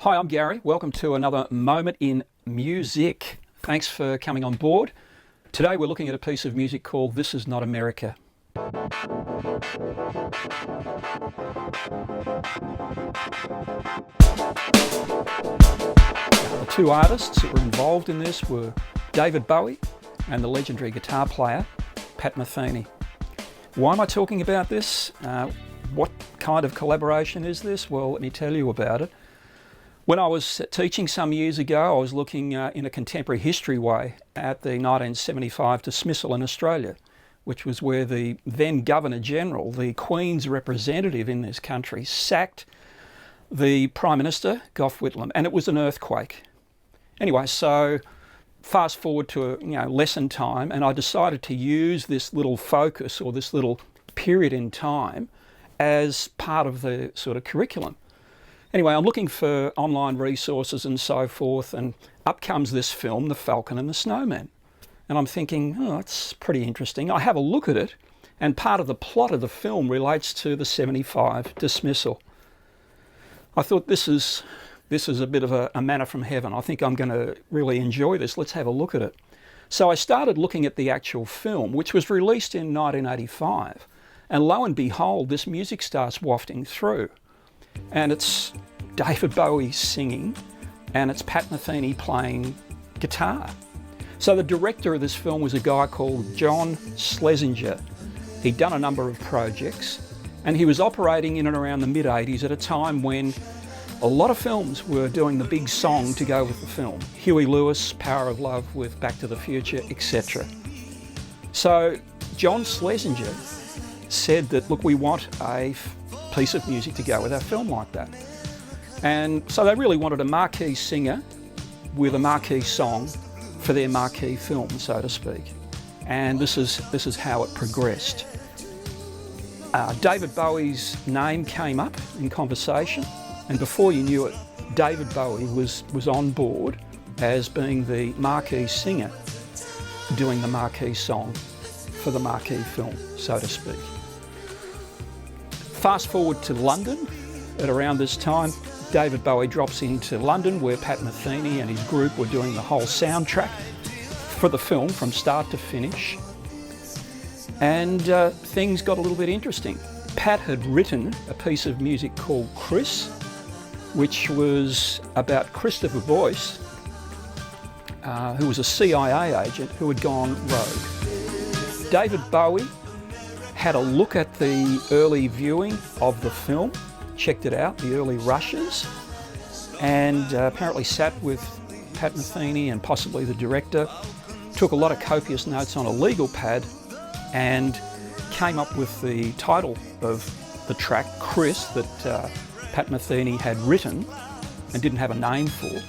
Hi, I'm Gary. Welcome to another Moment in Music. Thanks for coming on board. Today we're looking at a piece of music called This Is Not America. The two artists that were involved in this were David Bowie and the legendary guitar player Pat Metheny. Why am I talking about this? What kind of collaboration is this? Well, let me tell you about it. When I was teaching some years ago, I was looking in a contemporary history way at the 1975 dismissal in Australia, which was where the then Governor-General, the Queen's representative in this country, sacked the Prime Minister, Gough Whitlam, and it was an earthquake. Anyway, so fast forward to lesson time, and I decided to use this little focus or this little period in time as part of the sort of curriculum. Anyway, I'm looking for online resources and so forth, and up comes this film, The Falcon and the Snowman. And I'm thinking, oh, that's pretty interesting. I have a look at it, and part of the plot of the film relates to the 75 dismissal. I thought this is a bit of a manna from heaven. I think I'm going to really enjoy this. Let's have a look at it. So I started looking at the actual film, which was released in 1985. And lo and behold, this music starts wafting through. And it's David Bowie singing, and it's Pat Metheny playing guitar. So the director of this film was a guy called John Schlesinger. He'd done a number of projects, and he was operating in and around the mid-80s at a time when a lot of films were doing the big song to go with the film. Huey Lewis, Power of Love with Back to the Future, etc. So John Schlesinger said that, look, we want a piece of music to go with our film like that. And so they really wanted a marquee singer with a marquee song for their marquee film, so to speak. And this is how it progressed. David Bowie's name came up in conversation, and before you knew it, David Bowie was on board as being the marquee singer doing the marquee song for the marquee film, so to speak. Fast forward to London. At around this time, David Bowie drops into London, where Pat Metheny and his group were doing the whole soundtrack for the film from start to finish. And things got a little bit interesting. Pat had written a piece of music called Chris, which was about Christopher Boyce, who was a CIA agent who had gone rogue. David Bowie had a look at the early viewing of the film, checked it out, the early rushes, and apparently sat with Pat Metheny and possibly the director, took a lot of copious notes on a legal pad, and came up with the title of the track, Chris, that Pat Metheny had written and didn't have a name for,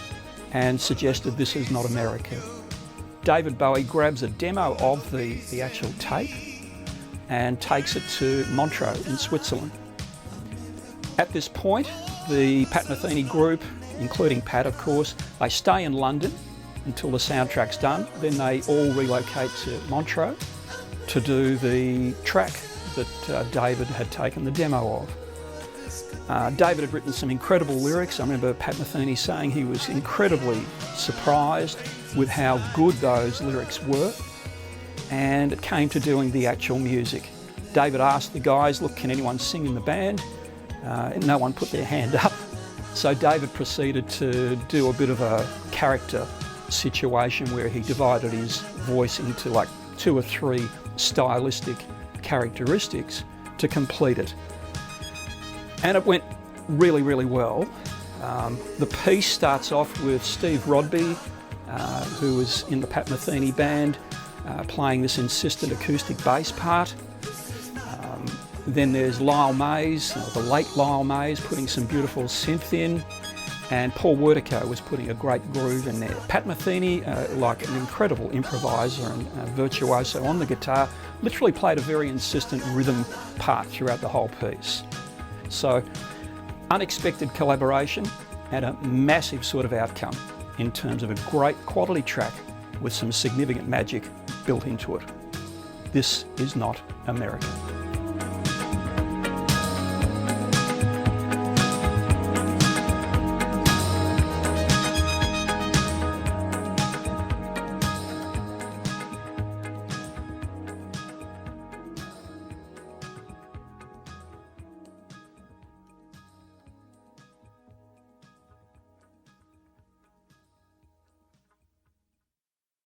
and suggested This Is Not America. David Bowie grabs a demo of the actual tape and takes it to Montreux in Switzerland. At this point, the Pat Metheny group, including Pat of course, they stay in London until the soundtrack's done. Then they all relocate to Montreux to do the track that David had taken the demo of. David had written some incredible lyrics. I remember Pat Metheny saying he was incredibly surprised with how good those lyrics were. And it came to doing the actual music. David asked the guys, look, can anyone sing in the band? And no one put their hand up. So David proceeded to do a bit of a character situation where he divided his voice into like 2 or 3 stylistic characteristics to complete it. And it went really, really well. The piece starts off with Steve Rodby, who was in the Pat Metheny band, playing this insistent acoustic bass part. Then there's Lyle Mays, the late Lyle Mays, putting some beautiful synth in, and Paul Wertico was putting a great groove in there. Pat Metheny, like an incredible improviser and virtuoso on the guitar, literally played a very insistent rhythm part throughout the whole piece. So, unexpected collaboration and a massive sort of outcome in terms of a great quality track with some significant magic built into it. This is not America.